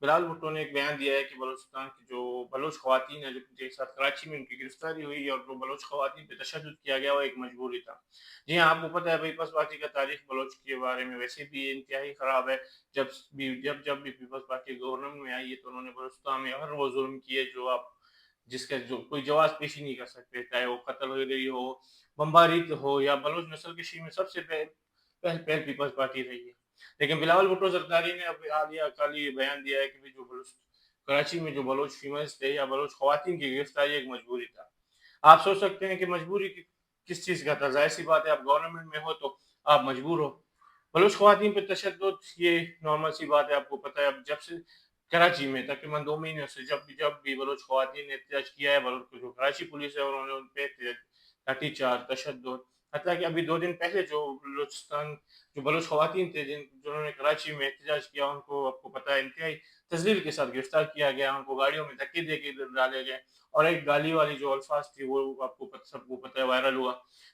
बिलावल भुट्टो ने एक बयान दिया है कि बलूचिस्तान की जो बलूच ख़वातीन हैं, जो उनके साथ कराची में उनकी गिरफ्तारी हुई और जो बलूच ख़वातीन पे तशद्दुद किया गया, वो एक मजबूरी था। जी हाँ, आपको पता है पीपल्स पार्टी का तारीख़ बलोच के बारे में वैसे भी इंतहाई ख़राब है। जब भी पीपल्स पार्टी गवर्नमेंट में आई है, तो उन्होंने बलूचिस्तान में हर वो ज़ुल्म किए जिसका जो कोई जवाज़ पेश ही नहीं कर सकते, चाहे वो कत्ल वगैरह हो, बमबारी हो या बलूच नस्ल की शी में सबसे पहल पहल पीपल्स पार्टी रही है। लेकिन बिलावल भुट्टो ज़रदारी ने अब हालिया कल ये बयान दिया है कि भाई जो बलूच कराची में जो बलोच फीमेल्स थे या बलोच ख़वातीन की गिरफ्तारी एक मजबूरी था। आप सोच सकते हैं कि मजबूरी किस चीज़ का था? ज़ाहिर-सी बात है, आप गवर्नमेंट में हो तो आप मजबूर हो। बलूच ख़वातीन पे तशद्दुद ये नॉर्मल सी बात है, आपको पता है। अब जब से कराची में तकरीबन 2 महीनों से जब भी बलूच ख़वातीन ने एहतजाज किया है, बलूच जो कराची पुलिस है उन्होंने उन पे लाठीचार्ज, तशद्दुद, हत्ता कि अभी 2 दिन पहले जो बलूच ख़वातीन थे जिन्होंने कराची में एहतजाज किया, उनको आपको पता है इंतहाई तज़लील के साथ गिरफ्तार किया गया, उनको गाड़ियों में धक्के देके डाले गए और एक गाली वाली जो अल्फ़ाज़ थी वो आपको सबको पता है वायरल हुआ।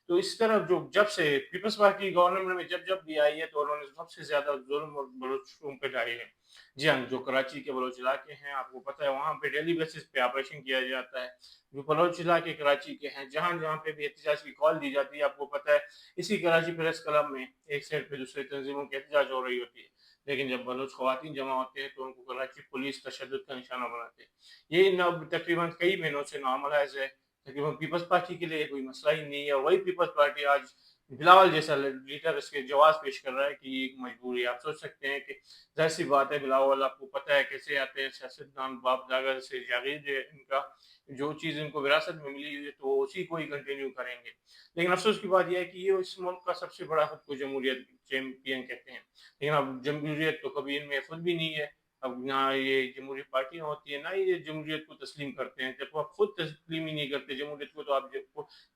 तो इस तरह जो जब से पीपल्स पार्टी गवर्नमेंट में जब भी आई है, तो उन्होंने सबसे ज़्यादा ज़ुल्म और बलूचों पे ढाए हैं। जी हाँ, जो कराची के बलोच इलाके हैं, आपको पता है वहाँ पे डेली बेसिस पे ऑपरेशन किया जाता है। जो बलोच इलाके कराची के हैं, जहाँ-जहाँ पे भी एहतजाज की कॉल दी जाती है, आपको पता है इसी कराची प्रेस क्लब में एक साइड पे दूसरी तंज़ीमों की एहतजाज हो रही होती है। लेकिन जब बलूच ख़वातीन जमा होते हैं, तो उनको कराची पुलिस तशद्दुद का निशाना बनाते हैं। ये अब तकरीबन कई महीनों से नॉर्मलाइज़ है। तकरीबन पीपल्स पार्टी के लिए कोई मसला ही नहीं है, और वही पीपल्स पार्टी आज बिलावल जैसा लीडर इसके जवाब पेश कर रहा है कि ये एक मजबूरी है। आप सोच सकते हैं कि ज़ाहिर-सी बात है, बिलावल आपको पता है कैसे आते हैं, सियासतदान बाप-दादा से जागीर है इनका, जो चीज़ इनको विरासत में मिली हुई है, तो वो उसी को ही कंटिन्यू करेंगे। लेकिन अफ़सोस की बात ये है कि ये इस मुल्क का सबसे बड़ा खुद को जमहूरियत चैंपियन कहते हैं। लेकिन अब जमहूरियत तो कभी इनमें खुद भी नहीं है। अब ना ये जमहूरी पार्टियाँ होती हैं, ना ये जमहूरियत को तस्लीम करते हैं। जब वो आप खुद तस्लीम ही नहीं करते जमहूरियत को, तो आप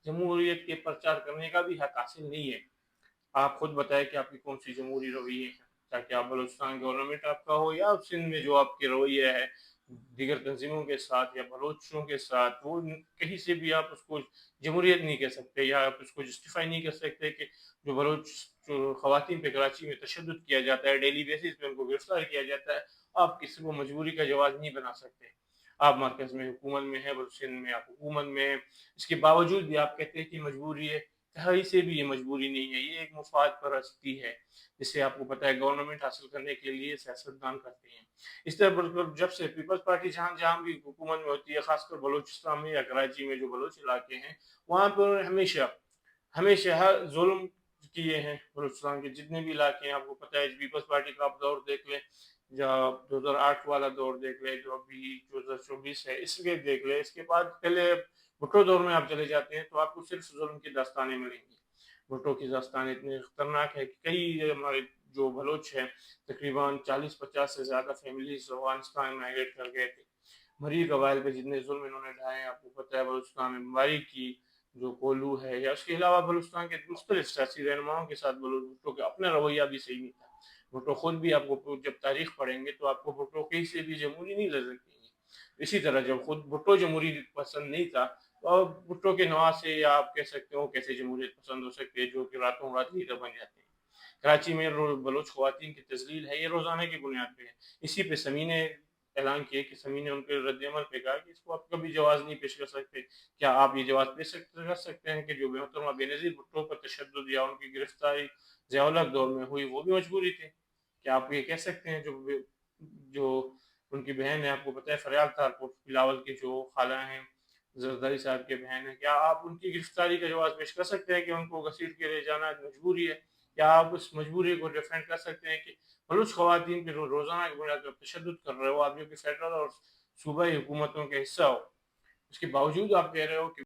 जमहूरियत के प्रचार करने का भी हक हासिल नहीं है। आप खुद बताएँ कि आपकी कौन-सी जमहूरी रवैये हैं, ताकि आप बलूचिस्तान गवर्नमेंट आपका हो या सिंध में जो आपके रवैये है, दीगर तंज़ीमों के साथ या बलोचों के साथ, वो कहीं से भी आप उसको जमहूरियत नहीं कह सकते, या आप उसको जस्टिफ़ाई नहीं कर सकते कि जो बलोच जो ख़वातीन पे कराची में तशद्दुद किया जाता है, डेली बेसिस पे उनको गिरफ्तार किया जाता है, आप किसी को मजबूरी का जवाज़ नहीं बना सकते। आप मरकज़ में हुकूमत में हैं, सिंध में आप हुकूमत में हैं, इसके बावजूद भी आप कहते हैं कि मजबूरी है। कहीं से भी ये मजबूरी नहीं है, ये एक मुफ़ाद परस्ती है, जिसे आपको पता है गवर्नमेंट हासिल करने के लिए सियासतदान करते हैं। इस तरह बिल्कुल जब से पीपल्स पार्टी जहाँ-जहाँ भी हुकूमत में होती है, ख़ासकर बलूचिस्तान में या कराची में जो बलोच इलाके हैं, वहाँ पे उन्होंने हमेशा हमेशा हर ज़ुल्म किए हैं। बलूचिस्तान के जितने भी इलाके हैं, आपको पता है पीपल्स पार्टी का आप दौर देख लें, या 2008 वाला दौर देख लें, जो अभी 2024 है, इसके देख लें, इसके बाद पहले भुट्टो दौर में आप चले जाते हैं, तो आपको सिर्फ़ ज़ुल्म की दास्तानें मिलेंगी। भुट्टो की दास्तान इतनी खतरनाक है कि कई हमारे जो बलोच हैं, तकरीबन 40-50 से ज़्यादा फैमिलीज़ अफ़गानिस्तान माइग्रेट कर गए थे। मरी कबाइल पे जितने ज़ुल्म इन्होंने ढाए हैं, आपको पता है बलूचिस्तान में मरी की जो कोलू है, या उसके अलावा बलूचिस्तान के मुख्तलिफ सियासी रहनुमाओं के साथ भुट्टो का अपना रवैया भी सही नहीं था। भुट्टो खुद भी आपको जब तारीख पढ़ेंगे, तो आपको भुट्टो कहीं से भी जमहूरी नहीं नज़र आएँगे। इसी तरह जब खुद भुट्टो जमहूरी पसंद नहीं था, तो अब भुट्टो के नवा से, या आप कह सकते हो कैसे जमहूरियत पसंद हो सकती है, जो कि रातों-रात लीडर बन जाते हैं। कराची में बलूच ख़वातीन की तज़लील है, ये रोज़ाना की बुनियाद पे है। इसी पे समी ने ऐलान किया कि समी ने उनके रद्द-ए-अमल पे कहा कि इसको आप कभी जवाज़ नहीं पेश कर सकते। क्या आप ये जवाज़ पेश कर सकते हैं कि जो मोहतरमा बेनज़ीर भुट्टो पर तशद्दुद या उनकी गिरफ्तारी ज़िया-उल-हक दौर में हुई, वो भी मजबूरी थी? क्या आप ये कह सकते हैं जो उनकी बहन है, आपको पता है फरियाल तारपुर बिलावल की जो खाला हैं, ज़रदारी साहब की बहन है, क्या आप उनकी गिरफ्तारी का जवाज़ पेश कर सकते हैं कि उनको घसीट के ले जाना मजबूरी है? क्या आप उस मजबूरी को डिफेंड कर सकते हैं कि बलूच ख़वातीन पे रोज़ाना की बुनियाद पर तशद्दुद कर रहे हो, आप जो कि फेडरल और सूबाई हुकूमतों का हिस्सा हो, उसके बावजूद आप कह रहे हो कि